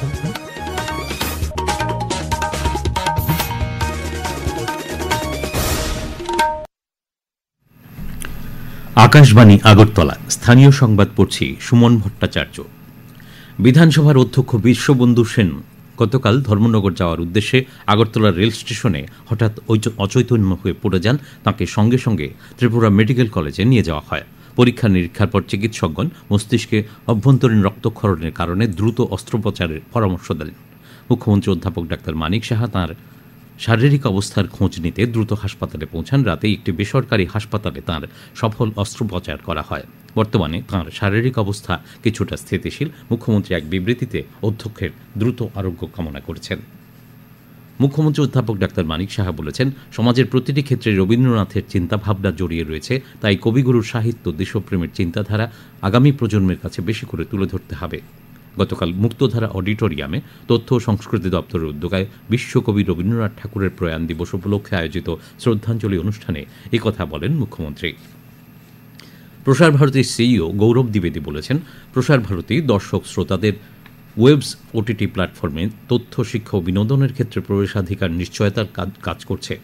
আকাশবাণী আগরতলা স্থানীয় সংবাদ পড়ছি সুমন ভট্টাচার্য। বিধানসভার অধ্যক্ষ বিশ্ববন্ধু সেন গতকাল ধর্মনগর যাওয়ার উদ্দেশ্যে আগরতলা রেল স্টেশনে হঠাৎ অচৈতন্য হয়ে পড়ে যান। তাঁকে সঙ্গে সঙ্গে ত্রিপুরা মেডিকেল কলেজে নিয়ে যাওয়া হয়। পরীক্ষা নিরীক্ষার পর চিকিৎসকগণ মস্তিষ্কে অভ্যন্তরীণ রক্তক্ষরণের কারণে দ্রুত অস্ত্রোপচারের পরামর্শ দেন। মুখ্যমন্ত্রী অধ্যাপক ডাক্তার মানিক সাহা তাঁর শারীরিক অবস্থার খোঁজ নিতে দ্রুত হাসপাতালে পৌঁছান। রাতে একটি বেসরকারি হাসপাতালে তাঁর সফল অস্ত্রোপচার করা হয়। বর্তমানে তাঁর শারীরিক অবস্থা কিছুটা স্থিতিশীল। মুখ্যমন্ত্রী এক বিবৃতিতে অধ্যক্ষের দ্রুত আরোগ্য কামনা করেছেন। মুখ্যমন্ত্রী অধ্যাপক ডাক্তার মানিক সাহা বলেছেন, সমাজের প্রতিটি ক্ষেত্রে রবীন্দ্রনাথের চিন্তাভাবনা জড়িয়ে রয়েছে। তাই কবিগুরুর সাহিত্য, দেশপ্রেমের চিন্তাধারা আগামী প্রজন্মের কাছে বেশি করে তুলে ধরতে হবে। গতকাল মুক্তধারা অডিটোরিয়ামে তথ্য ও সংস্কৃতি দপ্তরের উদ্যোগে বিশ্বকবি রবীন্দ্রনাথ ঠাকুরের প্রয়াণ দিবস উপলক্ষে আয়োজিত শ্রদ্ধাঞ্জলি অনুষ্ঠানে একথা বলেন মুখ্যমন্ত্রী। প্রসার ভারতীর সিইও গৌরব দ্বিবেদী বলেছেন, প্রসার ভারতী দর্শক শ্রোতাদের ওয়েবস ওটিটি প্ল্যাটফর্মে তথ্য, শিক্ষা ও বিনোদনের ক্ষেত্রে প্রবেশাধিকার নিশ্চয়তার কাজ করছে।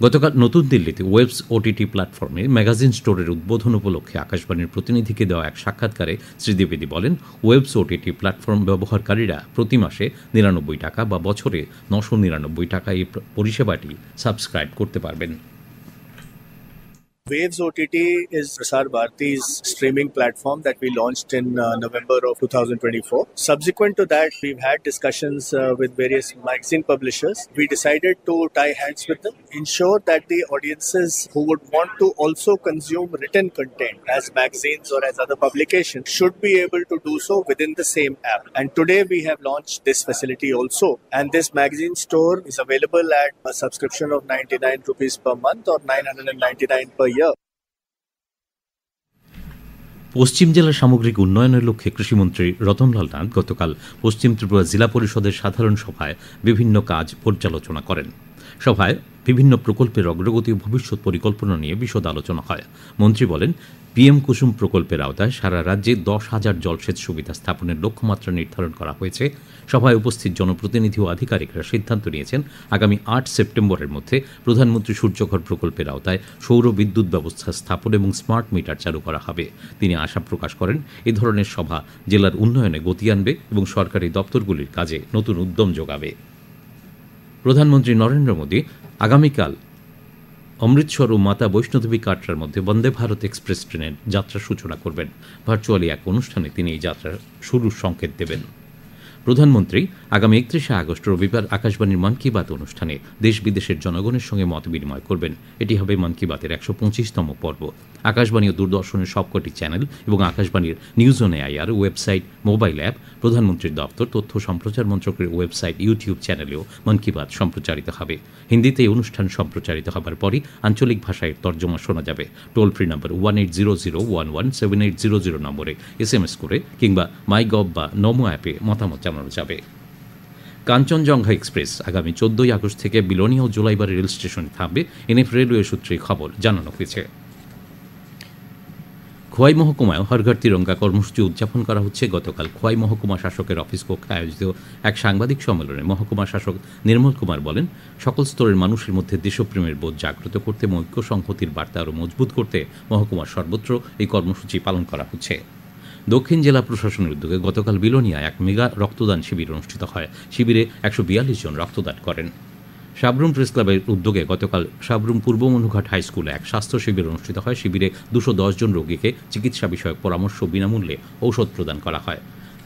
গতকাল নতুন দিল্লিতে ওয়েবস ওটিটি প্ল্যাটফর্মে ম্যাগাজিন স্টোরের উদ্বোধন উপলক্ষে আকাশবাণীর প্রতিনিধিকে দেওয়া এক সাক্ষাৎকারে শ্রী দ্বিবেদী বলেন, ওয়েবস ওটিটি প্ল্যাটফর্ম ব্যবহারকারীরা প্রতি মাসে ৯৯ টাকা বা বছরে ৯৯৯ টাকা এই পরিষেবাটি সাবস্ক্রাইব করতে পারবেন। Waves OTT is Prasar Bharati's streaming platform that we launched in November of 2024. Subsequent to that, we've had discussions with various magazine publishers. We decided to tie hands with them, ensure that the audiences who would want to also consume written content as magazines or as other publications should be able to do so within the same app. And today we have launched this facility also. And this magazine store is available at a subscription of 99 rupees per month or 999 per year. পশ্চিম জেলার সামগ্রিক উন্নয়নের লক্ষ্যে কৃষিমন্ত্রী রতনলাল নাথ গতকাল পশ্চিম ত্রিপুরা জেলা পরিষদের সাধারণ সভায় বিভিন্ন কাজ পর্যালোচনা করেন। সভায় বিভিন্ন প্রকল্পের অগ্রগতি ও ভবিষ্যৎ পরিকল্পনা নিয়ে বিশদ আলোচনা হয়। মন্ত্রী বলেন, পিএম কুসুম প্রকল্পের আওতায় সারা রাজ্যে ১০,০০০ জলসেচ সুবিধা স্থাপনের লক্ষ্যমাত্রা নির্ধারণ করা হয়েছে। সভায় উপস্থিত জনপ্রতিনিধি ও আধিকারিকরা সিদ্ধান্ত নিয়েছেন, আগামী ৮ সেপ্টেম্বরের মধ্যে প্রধানমন্ত্রী সূর্যঘর প্রকল্পের আওতায় সৌর বিদ্যুৎ ব্যবস্থা স্থাপন এবং স্মার্ট মিটার চালু করা হবে। তিনি আশা প্রকাশ করেন, এ ধরনের সভা জেলার উন্নয়নে গতি আনবে এবং সরকারি দপ্তরগুলির কাজে নতুন উদ্যম যোগাবে। প্রধানমন্ত্রী নরেন্দ্র মোদী আগামীকাল অমৃতসর ও মাতা বৈষ্ণোদেবী কাটরার মধ্যে বন্দে ভারত এক্সপ্রেস ট্রেনের যাত্রার সূচনা করবেন। ভার্চুয়ালি এক অনুষ্ঠানে তিনি এই যাত্রার শুরুর সংকেত দেবেন। প্রধানমন্ত্রী আগামী ৩১শে আগস্ট রবিবার আকাশবাণীর মন কি বাত অনুষ্ঠানে দেশ বিদেশের জনগণের সঙ্গে মত বিনিময় করবেন। এটি হবে মন কি বাতের ১২৫তম পর্ব। আকাশবাণী ও দূরদর্শনের সবকটি চ্যানেল এবং আকাশবাণীর news on AIR website, mobile app, প্রধানমন্ত্রীর দপ্তর, তথ্য সম্প্রচার মন্ত্রকের ওয়েবসাইট, ইউটিউব চ্যানেলেও মন কি বাত সম্প্রচারিত হবে। হিন্দিতে এই অনুষ্ঠান সম্প্রচারিত হবার পরই আঞ্চলিক ভাষায় তর্জমা শোনা যাবে। টোল ফ্রি নম্বর 1800117800 নম্বরে SMS করে কিংবা মাইগভ বা নমো অ্যাপে মতামত জানানো যাবে। কাঞ্চনজঙ্ঘা এক্সপ্রেস আগামী ১৪ আগস্ট থেকে বিলোনিয়া ও জোলাইবাড়ি রেল স্টেশনে থামবে। এনএফ রেলওয়ে সূত্রে খবর জানানো হয়েছে। খোয়াই মহকুমায় হর ঘর তিরঙ্গা কর্মসূচি উদযাপন করা হচ্ছে। গতকাল খোয়াই মহকুমা শাসকের অফিস কক্ষে আয়োজিত এক সাংবাদিক সম্মেলনে মহকুমা শাসক নির্মল কুমার বলেন, সকল স্তরের মানুষের মধ্যে দেশপ্রেমের বোধ জাগ্রত করতে, ঐক্য সংহতির বার্তা আরও মজবুত করতে মহকুমার সর্বত্র এই কর্মসূচি পালন করা হচ্ছে। দক্ষিণ জেলা প্রশাসনের উদ্যোগে গতকাল বিলোনিয়ায় এক মেগা রক্তদান শিবির অনুষ্ঠিত হয়। শিবিরে ১৪২ জন রক্তদান করেন। সাবরুম প্রেস ক্লাবের উদ্যোগে গতকাল সাবরুম পূর্ব মনুঘাট হাই স্কুলে এক স্বাস্থ্য শিবির অনুষ্ঠিত হয়। শিবিরে ২১০ জন রোগীকে চিকিৎসা বিষয়ক পরামর্শ বিনামূল্যে ঔষধ প্রদান করা হয়।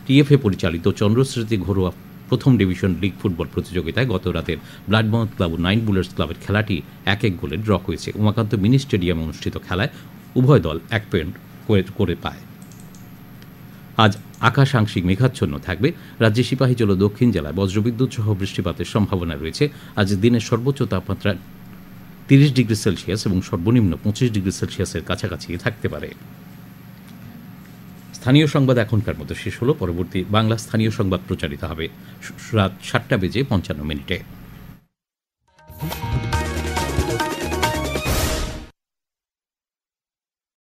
টিএফএ পরিচালিত চন্দ্রস্মৃতি ঘরোয়া প্রথম ডিভিশন লিগ ফুটবল প্রতিযোগিতায় গত রাতের ব্লাডমাউথ ক্লাব ও নাইন বুলার্স ক্লাবের খেলাটি ১-১ গোলে ড্র হয়েছে। উমাকান্ত মিনি স্টেডিয়ামে অনুষ্ঠিত খেলায় উভয় দল ১ পয়েন্ট করে পায়। আজ আকাশ আংশিক মেঘাচ্ছন্ন থাকবে। রাজ্যে সিপাহীজল দক্ষিণ জেলায় বজ্রবিদ্যুৎ সহ বৃষ্টিপাতের সম্ভাবনা রয়েছে। আজ দিনের সর্বোচ্চ তাপমাত্রা ৩০ ডিগ্রি সেলসিয়াস এবং সর্বনিম্ন ২৫ ডিগ্রি সেলসিয়াসের কাছাকাছি থাকতে পারে। স্থানীয় সংবাদ এখনকার মতো শেষ হলো। পরবর্তী বাংলা স্থানীয় সংবাদ প্রচারিত হবে রাত ৭টা বেজে ৫৫ মিনিটে।